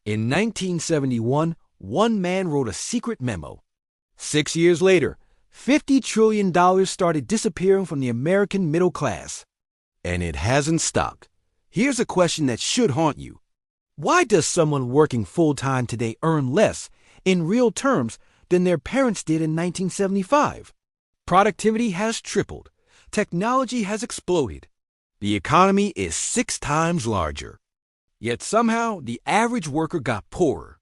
In 1971, one man wrote a secret memo. 6 years later, $50 trillion started disappearing from the American middle class. And it hasn't stopped. Here's a question that should haunt you. Why does someone working full-time today earn less, in real terms, than their parents did in 1975? Productivity has tripled. Technology has exploded. The economy is 6 times larger. Yet somehow, the average worker got poorer.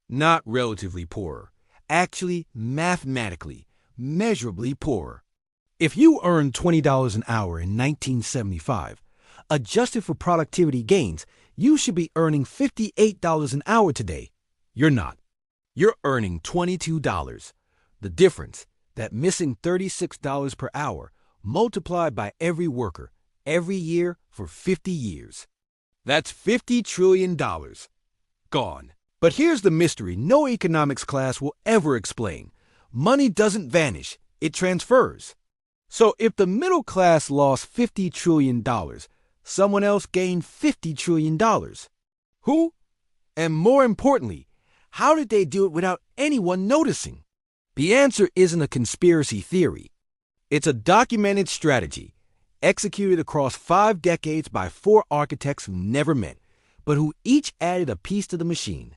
Not relatively poorer. Actually, mathematically, measurably poorer. If you earned $20 an hour in 1975, adjusted for productivity gains, you should be earning $58 an hour today. You're not. You're earning $22. The difference, that missing $36 per hour, multiplied by every worker, every year for 50 years. That's $50 trillion. Gone. But here's the mystery no economics class will ever explain. Money doesn't vanish, it transfers. So if the middle class lost $50 trillion, someone else gained $50 trillion. Who? And more importantly, how did they do it without anyone noticing? The answer isn't a conspiracy theory. It's a documented strategy, executed across 5 decades by 4 architects who never met, but who each added a piece to the machine.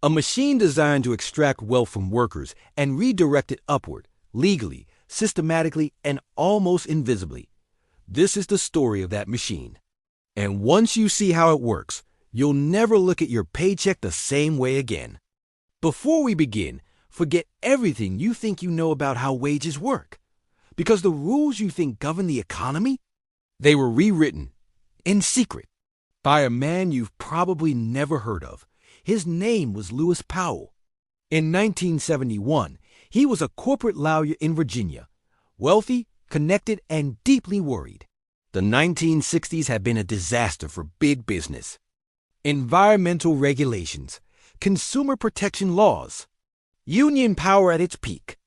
A machine designed to extract wealth from workers and redirect it upward, legally, systematically, and almost invisibly. This is the story of that machine. And once you see how it works, you'll never look at your paycheck the same way again. Before we begin, forget everything you think you know about how wages work. Because the rules you think govern the economy, they were rewritten, in secret, by a man you've probably never heard of. His name was Lewis Powell. In 1971, he was a corporate lawyer in Virginia, wealthy, connected, and deeply worried. The 1960s had been a disaster for big business. Environmental regulations, consumer protection laws, union power at its peak.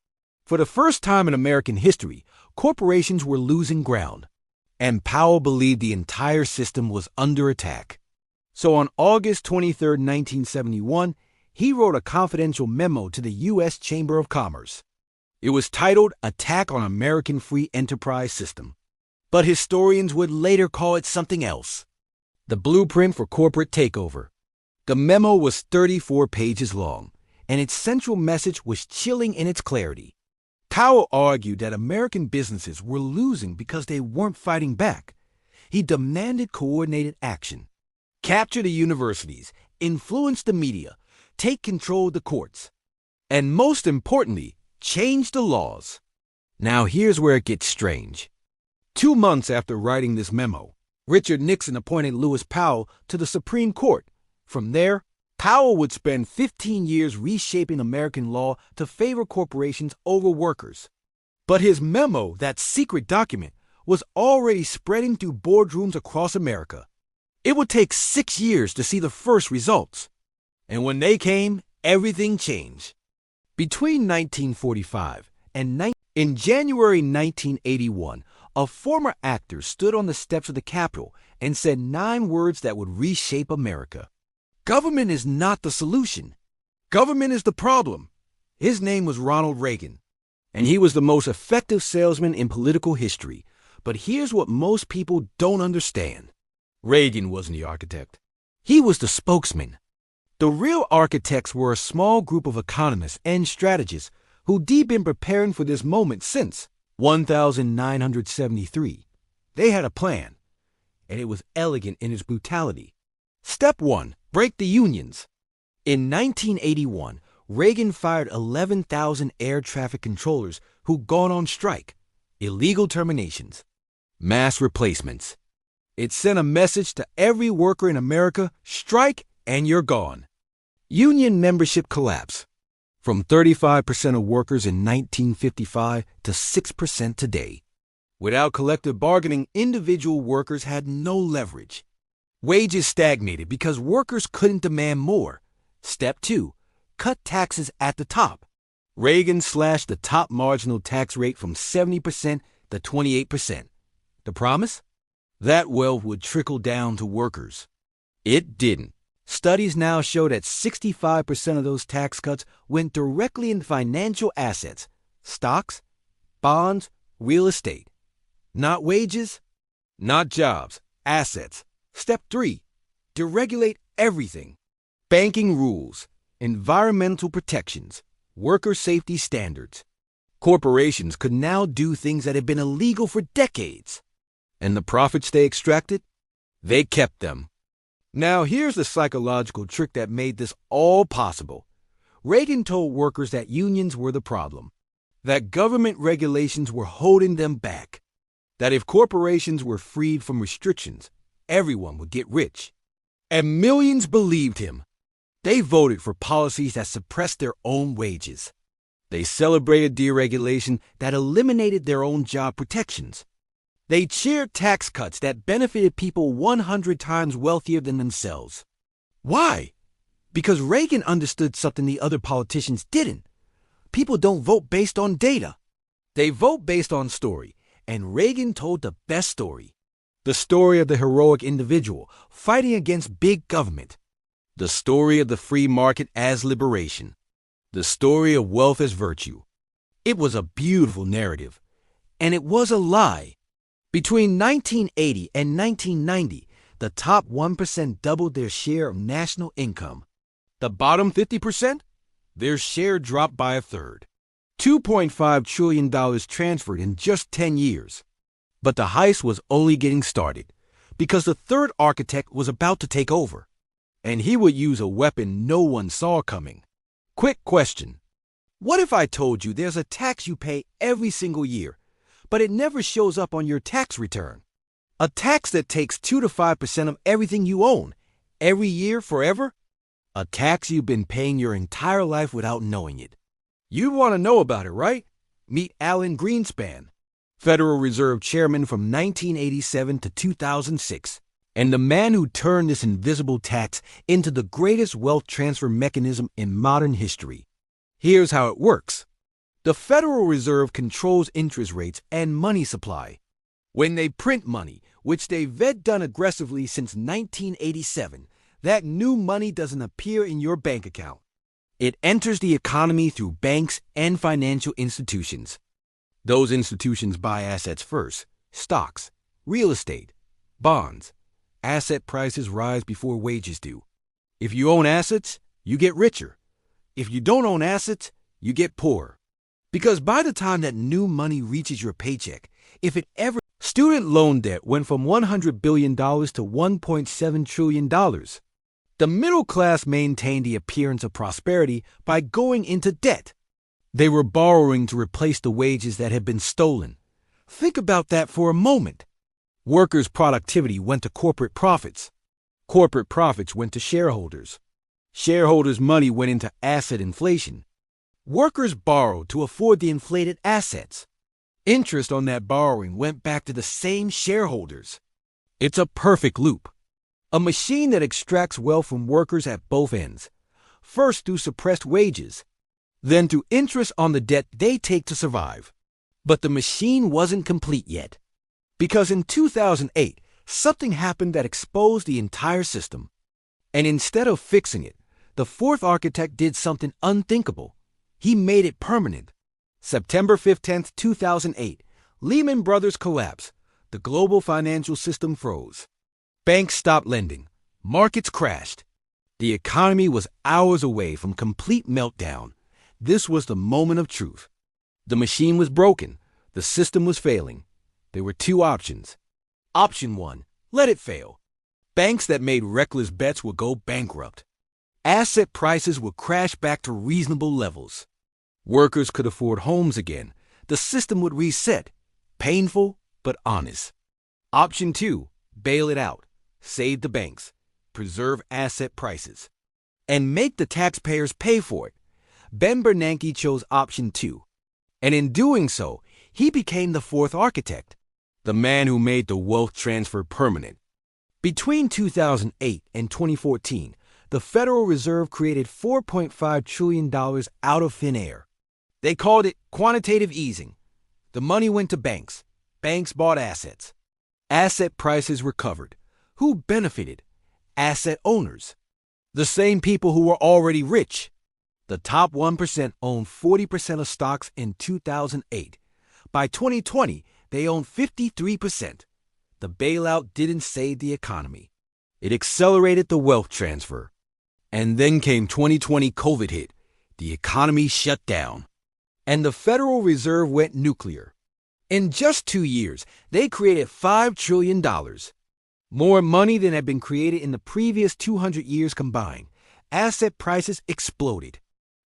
For the first time in American history, corporations were losing ground, and Powell believed the entire system was under attack. So on August 23, 1971, he wrote a confidential memo to the U.S. Chamber of Commerce. It was titled Attack on American Free Enterprise System. But historians would later call it something else. The blueprint for corporate takeover. The memo was 34 pages long, and its central message was chilling in its clarity. Powell argued that American businesses were losing because they weren't fighting back. He demanded coordinated action. Capture the universities, influence the media, take control of the courts, and most importantly, change the laws. Now here's where it gets strange. 2 months after writing this memo, Richard Nixon appointed Lewis Powell to the Supreme Court. From there, Powell would spend 15 years reshaping American law to favor corporations over workers. But his memo, that secret document, was already spreading through boardrooms across America. It would take 6 years to see the first results. And when they came, everything changed. Between 1945 and in January 1981, a former actor stood on the steps of the Capitol and said 9 words that would reshape America. Government is not the solution. Government is the problem. His name was Ronald Reagan, and he was the most effective salesman in political history. But here's what most people don't understand. Reagan wasn't the architect. He was the spokesman. The real architects were a small group of economists and strategists who'd been preparing for this moment since 1973. They had a plan, and it was elegant in its brutality. Step 1. Break the unions. In 1981, Reagan fired 11,000 air traffic controllers who'd gone on strike. Illegal terminations. Mass replacements. It sent a message to every worker in America, strike and you're gone. Union membership collapse. From 35% of workers in 1955 to 6% today. Without collective bargaining, individual workers had no leverage. Wages stagnated because workers couldn't demand more. Step 2. Cut taxes at the top. Reagan slashed the top marginal tax rate from 70% to 28%. The promise? That wealth would trickle down to workers. It didn't. Studies now show that 65% of those tax cuts went directly in financial assets, stocks, bonds, real estate. Not wages, not jobs, assets. Step 3. Deregulate everything. Banking rules, environmental protections, worker safety standards. Corporations could now do things that had been illegal for decades. And the profits they extracted? They kept them. Now here's the psychological trick that made this all possible. Reagan told workers that unions were the problem, that government regulations were holding them back, that if corporations were freed from restrictions, everyone would get rich. And millions believed him. They voted for policies that suppressed their own wages. They celebrated deregulation that eliminated their own job protections. They cheered tax cuts that benefited people 100 times wealthier than themselves. Why? Because Reagan understood something the other politicians didn't. People don't vote based on data. They vote based on story, and Reagan told the best story. The story of the heroic individual fighting against big government. The story of the free market as liberation. The story of wealth as virtue. It was a beautiful narrative, and it was a lie. Between 1980 and 1990, the top 1% doubled their share of national income. The bottom 50%? Their share dropped by a third. $2.5 trillion transferred in just 10 years. But the heist was only getting started, because the third architect was about to take over. And he would use a weapon no one saw coming. Quick question. What if I told you there's a tax you pay every single year, but it never shows up on your tax return? A tax that takes 2 to 5% of everything you own, every year, forever? A tax you've been paying your entire life without knowing it. You want to know about it, right? Meet Alan Greenspan, Federal Reserve Chairman from 1987 to 2006, and the man who turned this invisible tax into the greatest wealth transfer mechanism in modern history. Here's how it works. The Federal Reserve controls interest rates and money supply. When they print money, which they've done aggressively since 1987, that new money doesn't appear in your bank account. It enters the economy through banks and financial institutions. Those institutions buy assets first: stocks, real estate, bonds. Asset prices rise before wages do. If you own assets, you get richer. If you don't own assets, you get poorer. Because by the time that new money reaches your paycheck, if it ever... Student loan debt went from $100 billion to $1.7 trillion. The middle class maintained the appearance of prosperity by going into debt. They were borrowing to replace the wages that had been stolen. Think about that for a moment. Workers' productivity went to corporate profits. Corporate profits went to shareholders. Shareholders' money went into asset inflation. Workers borrowed to afford the inflated assets. Interest on that borrowing went back to the same shareholders. It's a perfect loop. A machine that extracts wealth from workers at both ends. First through suppressed wages, then through interest on the debt they take to survive. But the machine wasn't complete yet. Because in 2008, something happened that exposed the entire system. And instead of fixing it, the fourth architect did something unthinkable. He made it permanent. September 15, 2008, Lehman Brothers collapsed. The global financial system froze. Banks stopped lending. Markets crashed. The economy was hours away from complete meltdown. This was the moment of truth. The machine was broken. The system was failing. There were two options. Option 1, let it fail. Banks that made reckless bets would go bankrupt. Asset prices would crash back to reasonable levels. Workers could afford homes again. The system would reset. Painful, but honest. Option 2, bail it out. Save the banks. Preserve asset prices. And make the taxpayers pay for it. Ben Bernanke chose option 2. And in doing so, he became the fourth architect. The man who made the wealth transfer permanent. Between 2008 and 2014, the Federal Reserve created $4.5 trillion out of thin air. They called it quantitative easing. The money went to banks. Banks bought assets. Asset prices recovered. Who benefited? Asset owners. The same people who were already rich. The top 1% owned 40% of stocks in 2008. By 2020, they owned 53%. The bailout didn't save the economy. It accelerated the wealth transfer. And then came 2020 COVID hit. The economy shut down. And the Federal Reserve went nuclear. In just 2 years, they created $5 trillion. More money than had been created in the previous 200 years combined. Asset prices exploded.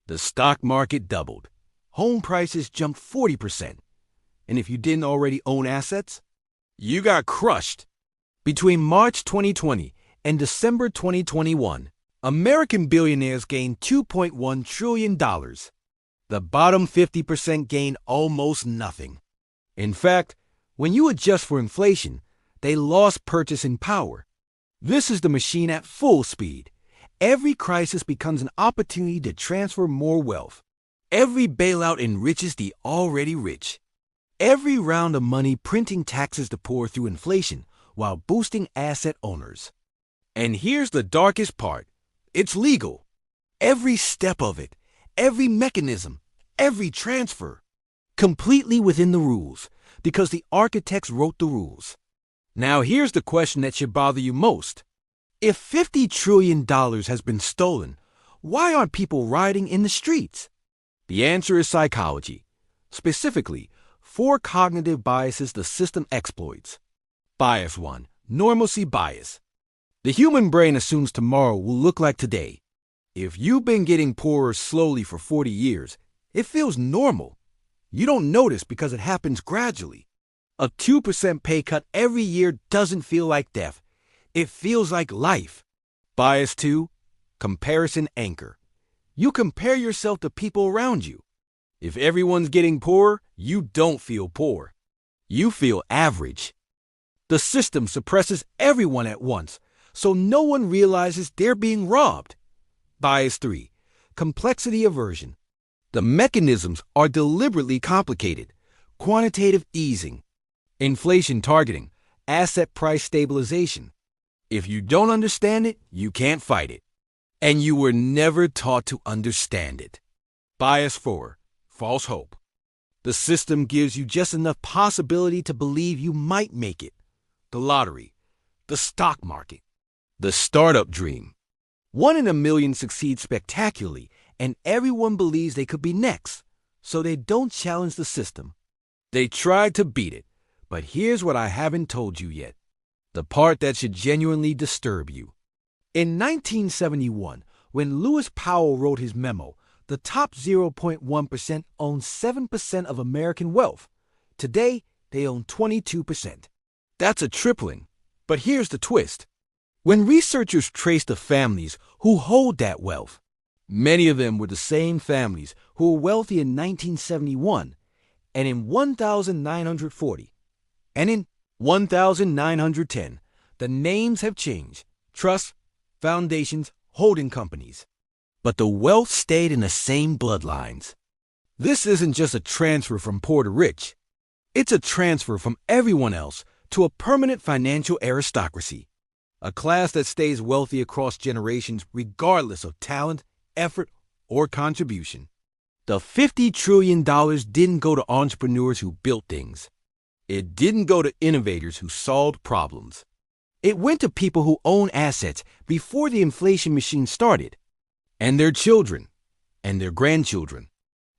The stock market doubled. Home prices jumped 40%. And if you didn't already own assets, you got crushed. Between March 2020 and December 2021, American billionaires gained $2.1 trillion. The bottom 50% gained almost nothing. In fact, when you adjust for inflation, they lost purchasing power. This is the machine at full speed. Every crisis becomes an opportunity to transfer more wealth. Every bailout enriches the already rich. Every round of money printing taxes the poor through inflation while boosting asset owners. And here's the darkest part. It's legal. Every step of it, every mechanism, every transfer. Completely within the rules, because the architects wrote the rules. Now here's the question that should bother you most. If $50 trillion has been stolen, why aren't people rioting in the streets? The answer is psychology. Specifically, 4 cognitive biases the system exploits. Bias 1. Normalcy bias. The human brain assumes tomorrow will look like today. If you've been getting poorer slowly for 40 years, it feels normal. You don't notice because it happens gradually. A 2% pay cut every year doesn't feel like death. It feels like life. Bias 2. Comparison anchor. You compare yourself to people around you. If everyone's getting poorer, you don't feel poor. You feel average. The system suppresses everyone at once, so no one realizes they're being robbed. Bias 3. Complexity aversion. The mechanisms are deliberately complicated. Quantitative easing. Inflation targeting. Asset price stabilization. If you don't understand it, you can't fight it. And you were never taught to understand it. Bias 4. False hope. The system gives you just enough possibility to believe you might make it. The lottery. The stock market. The startup dream. 1 in a million succeeds spectacularly, and everyone believes they could be next, so they don't challenge the system. They tried to beat it, but here's what I haven't told you yet. The part that should genuinely disturb you. In 1971, when Lewis Powell wrote his memo, the top 0.1% owned 7% of American wealth. Today, they own 22%. That's a tripling. But here's the twist. When researchers traced the families who hold that wealth, many of them were the same families who were wealthy in 1971 and in 1940 and in 1910. The names have changed. Trusts, foundations, holding companies. But the wealth stayed in the same bloodlines. This isn't just a transfer from poor to rich. It's a transfer from everyone else to a permanent financial aristocracy. A class that stays wealthy across generations regardless of talent, effort, or contribution. The $50 trillion didn't go to entrepreneurs who built things. It didn't go to innovators who solved problems. It went to people who own assets before the inflation machine started. And their children. And their grandchildren.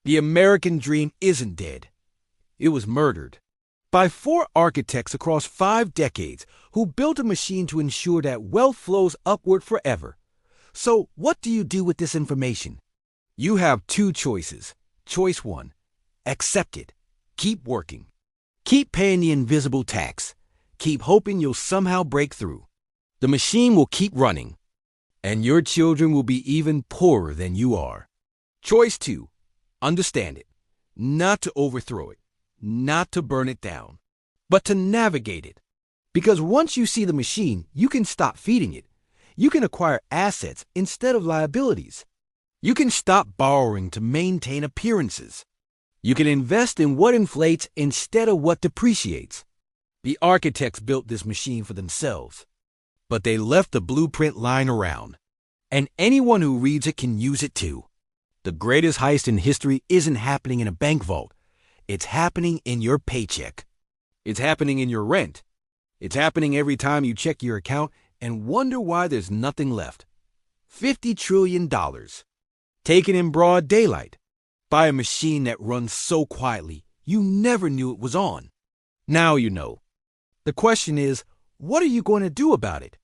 The American dream isn't dead. It was murdered. By 4 architects across 5 decades who built a machine to ensure that wealth flows upward forever. So what do you do with this information? You have 2 choices. Choice 1. Accept it. Keep working. Keep paying the invisible tax. Keep hoping you'll somehow break through. The machine will keep running. And your children will be even poorer than you are. Choice 2. Understand it. Not to overthrow it. Not to burn it down, but to navigate it. Because once you see the machine, you can stop feeding it. You can acquire assets instead of liabilities. You can stop borrowing to maintain appearances. You can invest in what inflates instead of what depreciates. The architects built this machine for themselves, but they left the blueprint lying around. And anyone who reads it can use it too. The greatest heist in history isn't happening in a bank vault. It's happening in your paycheck. It's happening in your rent. It's happening every time you check your account and wonder why there's nothing left. $50 trillion. Taken in broad daylight. By a machine that runs so quietly, you never knew it was on. Now you know. The question is, what are you going to do about it?